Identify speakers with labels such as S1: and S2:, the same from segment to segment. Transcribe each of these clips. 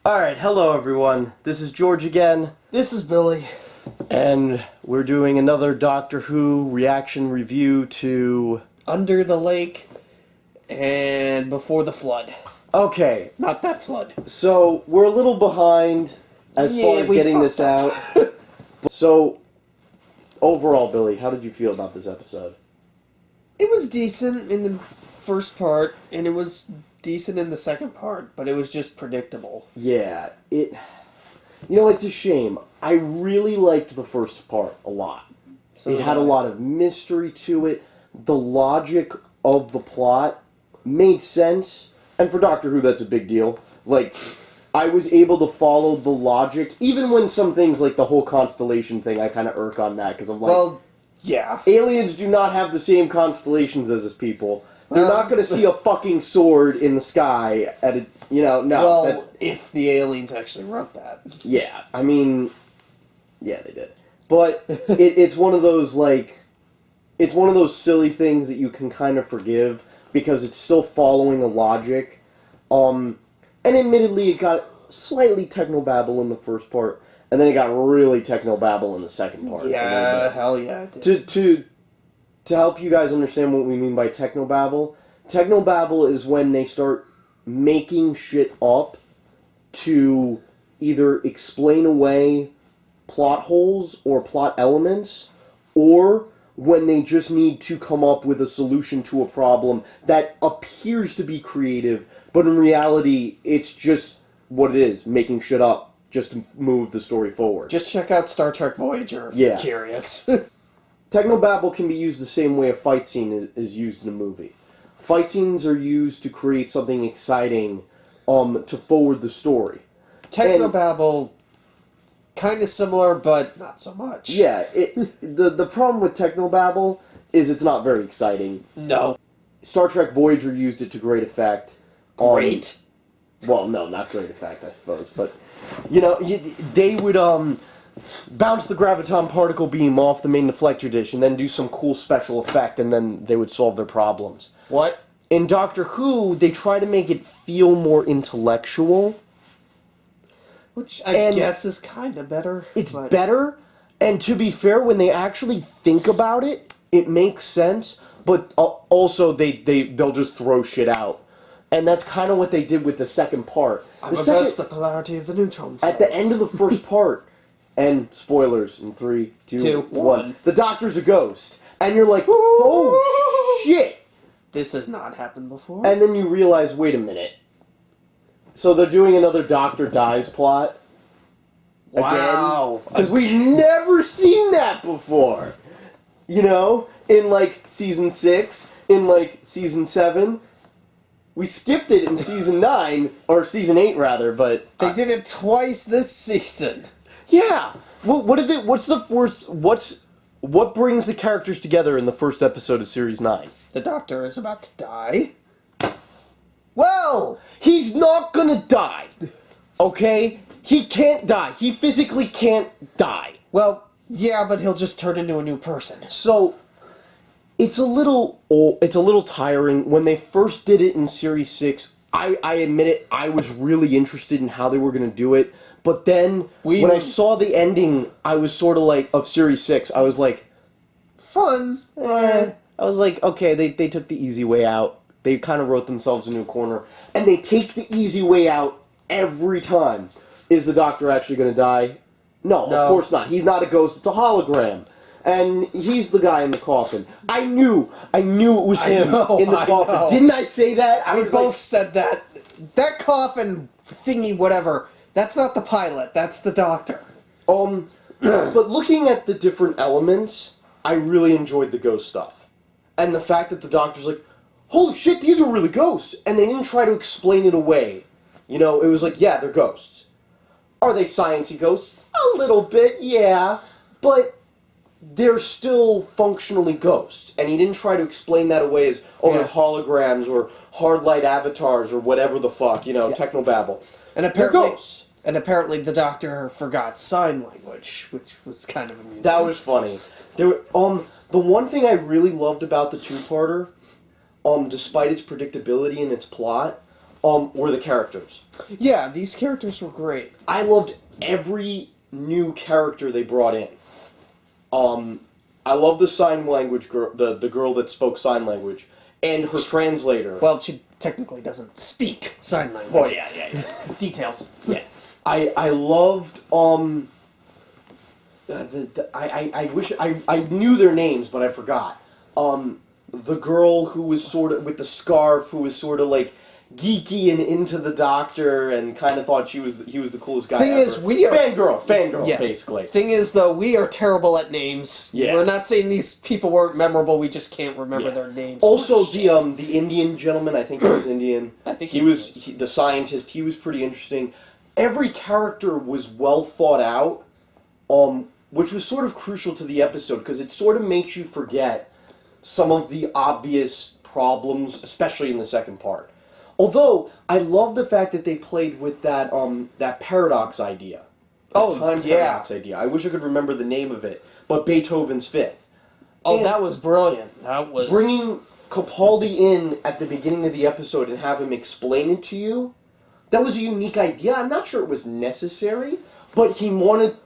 S1: Alright, hello everyone. This is George again.
S2: This is Billy.
S1: And we're doing another Doctor Who reaction review to...
S2: Under the Lake and Before the Flood.
S1: Okay.
S2: Not that flood.
S1: So, we're a little behind as far as getting this out. So, overall, Billy, how did you feel about this episode?
S2: It was decent in the first part, and it was decent in the second part, but it was just predictable.
S1: Yeah, You know, it's a shame. I really liked the first part a lot.
S2: So
S1: it had a lot of mystery to it. The logic of the plot made sense. And for Doctor Who, that's a big deal. Like, I was able to follow the logic, even when some things, like the whole constellation thing, I kind of irk on that, because I'm like...
S2: Well, yeah.
S1: Aliens do not have the same constellations as us people. They're not going to see a fucking sword in the sky at a... You know, no.
S2: Well, if the aliens actually wrote that.
S1: Yeah, I mean... Yeah, they did. But it's one of those, like... It's one of those silly things that you can kind of forgive, because it's still following a logic. And admittedly, it got slightly technobabble in the first part, and then it got really technobabble in the second part.
S2: Yeah, hell yeah, it did.
S1: To help you guys understand what we mean by technobabble is when they start making shit up to either explain away plot holes or plot elements, or when they just need to come up with a solution to a problem that appears to be creative, but in reality, it's just what it is, making shit up just to move the story forward.
S2: Just check out Star Trek Voyager if you're curious.
S1: Technobabble can be used the same way a fight scene is used in a movie. Fight scenes are used to create something exciting, to forward the story.
S2: Technobabble, kind of similar, but not so much.
S1: Yeah, the problem with Technobabble is it's not very exciting.
S2: No.
S1: Star Trek Voyager used it to great effect.
S2: Great?
S1: Well, no, not great effect, I suppose, but, you know, they would, bounce the graviton particle beam off the main deflector dish and then do some cool special effect, and then they would solve their problems.
S2: What?
S1: In Doctor Who, they try to make it feel more intellectual.
S2: Which I guess is kind of better.
S1: It's better, and to be fair, when they actually think about it, it makes sense, but also they'll just throw shit out. And that's kind of what they did with the second part.
S2: The polarity of the neutron field.
S1: At the end of the first part, and spoilers in 3, 2, 1, the Doctor's a ghost. And you're like, oh shit!
S2: This has not happened before.
S1: And then you realize, wait a minute. So they're doing another Doctor Dies plot?
S2: Wow.
S1: Because we've never seen that before. You know? In, like, Season 6, in, like, Season 7. We skipped it in Season 9, or Season 8, rather, but...
S2: They did it twice this season.
S1: Yeah! What brings the characters together in the first episode of Series 9?
S2: The Doctor is about to die. Well!
S1: He's not gonna die! Okay? He can't die. He physically can't die.
S2: Well, yeah, but he'll just turn into a new person.
S1: So, it's a little tiring. When they first did it in Series 6, I admit it, I was really interested in how they were gonna do it. But then, when I saw the ending, I was sort of like, of Series 6, I was like...
S2: Fun.
S1: I was like, okay, they took the easy way out. They kind of wrote themselves into a corner. And they take the easy way out every time. Is the Doctor actually going to die? No, of course not. He's not a ghost, it's a hologram. And he's the guy in the coffin. I knew it was him in the coffin. Didn't I say that?
S2: We both said that. That coffin thingy, whatever, that's not the pilot, that's the Doctor.
S1: But looking at the different elements, I really enjoyed the ghost stuff. And the fact that the Doctor's like, holy shit, these are really ghosts! And they didn't try to explain it away. You know, it was like, yeah, they're ghosts. Are they sciencey ghosts? A little bit, yeah. But they're still functionally ghosts. And he didn't try to explain that away as, they're holograms or hard light avatars or whatever the fuck, you know, technobabble.
S2: And
S1: apparently, they're ghosts.
S2: And apparently the Doctor forgot sign language, which was kind of amusing.
S1: That was funny. There, the one thing I really loved about the two-parter, despite its predictability and its plot, were the characters.
S2: Yeah, these characters were great.
S1: I loved every new character they brought in. I love the sign language girl, the girl that spoke sign language, and her translator.
S2: Well, she technically doesn't speak sign language.
S1: Well, yeah. Details. Yeah. I loved I wish I knew their names, but I forgot. The girl who was sort of with the scarf, who was sort of like geeky and into the Doctor, and kind of thought he was the coolest guy.
S2: Thing
S1: ever.
S2: is, we are
S1: fangirl,
S2: yeah.
S1: basically.
S2: Thing is, though, we are terrible at names.
S1: Yeah.
S2: We're not saying these people weren't memorable. We just can't remember their names.
S1: Also, the Indian gentleman, I think he was Indian.
S2: I think
S1: he was the scientist. He was pretty interesting. Every character was well thought out, which was sort of crucial to the episode because it sort of makes you forget some of the obvious problems, especially in the second part. Although I love the fact that they played with that that paradox idea. Time paradox idea. I wish I could remember the name of it, but Beethoven's Fifth.
S2: Oh, and that was brilliant. That was
S1: bringing Capaldi in at the beginning of the episode and have him explain it to you. That was a unique idea. I'm not sure it was necessary, but he wanted.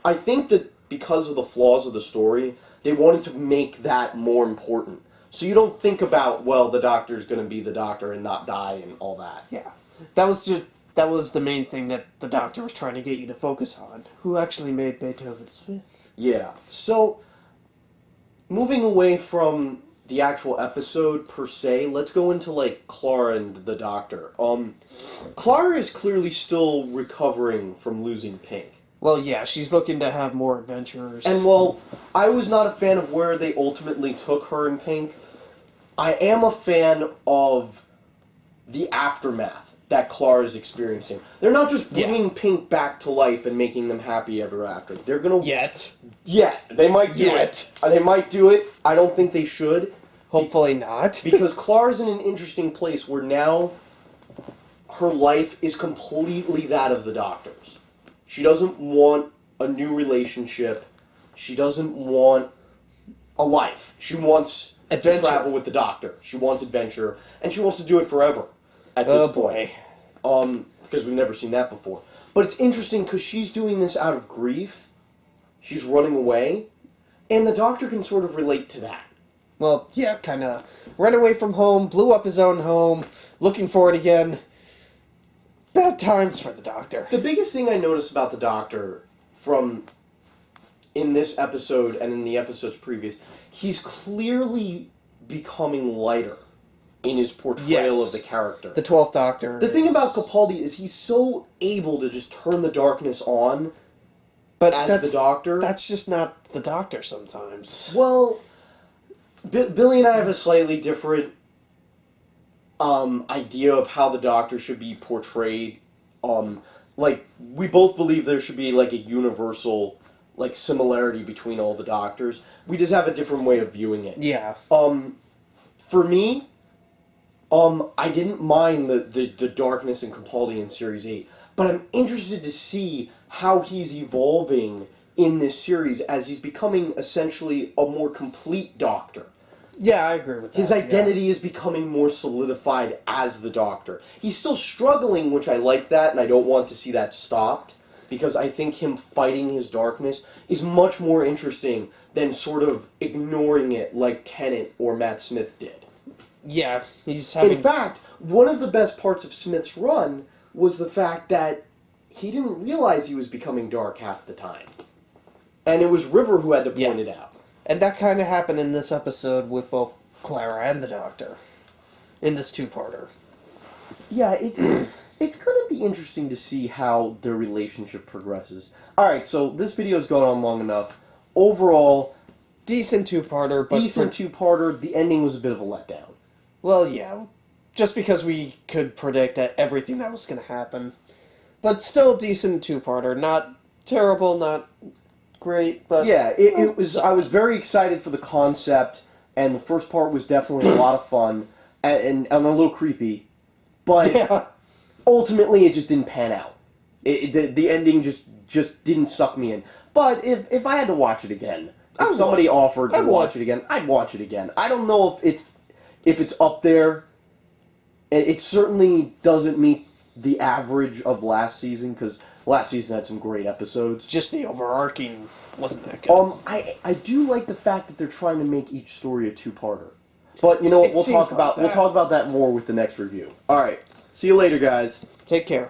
S1: I think that because of the flaws of the story, they wanted to make that more important. So you don't think about, well, the Doctor's going to be the Doctor and not die and all that.
S2: Yeah. That was the main thing that the Doctor was trying to get you to focus on. Who actually made Beethoven's Fifth?
S1: Yeah. So, moving away from the actual episode per se, let's go into, like, Clara and the Doctor. Clara is clearly still recovering from losing Pink.
S2: Well, yeah, she's looking to have more adventures.
S1: And while I was not a fan of where they ultimately took her and Pink, I am a fan of the aftermath that Clara's experiencing. They're not just bringing Pink back to life and making them happy ever after. They're gonna... Yeah, they might do it. They might do it. I don't think they should.
S2: Hopefully not.
S1: Because Clara's in an interesting place where now her life is completely that of the Doctor's. She doesn't want a new relationship. She doesn't want a life. She wants
S2: adventure.
S1: To travel with the Doctor. She wants adventure, and she wants to do it forever at this point. Because we've never seen that before. But it's interesting because she's doing this out of grief. She's running away, and the Doctor can sort of relate to that.
S2: Well, yeah, kind of. Ran away from home, blew up his own home, looking for it again. Bad times for the Doctor.
S1: The biggest thing I noticed about the Doctor from in this episode and in the episodes previous, he's clearly becoming lighter in his portrayal of the character.
S2: The 12th Doctor.
S1: The thing about Capaldi is he's so able to just turn the darkness on as the Doctor.
S2: That's just not the Doctor sometimes.
S1: Well, Billy and I have a slightly different idea of how the Doctor should be portrayed. Like, we both believe there should be, like, a universal, like, similarity between all the Doctors. We just have a different way of viewing it.
S2: Yeah.
S1: For me, I didn't mind the darkness in Capaldi in Series 8, but I'm interested to see how he's evolving in this series as he's becoming essentially a more complete Doctor.
S2: Yeah, I agree with that.
S1: His identity is becoming more solidified as the Doctor. He's still struggling, which I like that, and I don't want to see that stopped, because I think him fighting his darkness is much more interesting than sort of ignoring it like Tennant or Matt Smith did.
S2: Yeah, he's having...
S1: In fact, one of the best parts of Smith's run was the fact that he didn't realize he was becoming dark half the time. And it was River who had to point it out.
S2: And that kind of happened in this episode with both Clara and the Doctor. In this two-parter.
S1: Yeah, it's going to be interesting to see how their relationship progresses. Alright, so this video's gone on long enough. Overall...
S2: Decent two-parter, but...
S1: Decent two-parter. The ending was a bit of a letdown.
S2: Well, yeah. Just because we could predict everything that was going to happen. But still decent two-parter. Not terrible, not... great, but
S1: yeah, it was. I was very excited for the concept, and the first part was definitely a lot of fun and a little creepy, but ultimately it just didn't pan out. The ending just didn't suck me in. But if I had to watch it again, if somebody offered to watch it again, I'd watch it again. I don't know if it's up there It certainly doesn't meet the average of last season, because last season had some great episodes.
S2: Just the overarching wasn't that good.
S1: I do like the fact that they're trying to make each story a two-parter. But you know what? We'll talk about that more with the next review. All right. See you later, guys.
S2: Take care.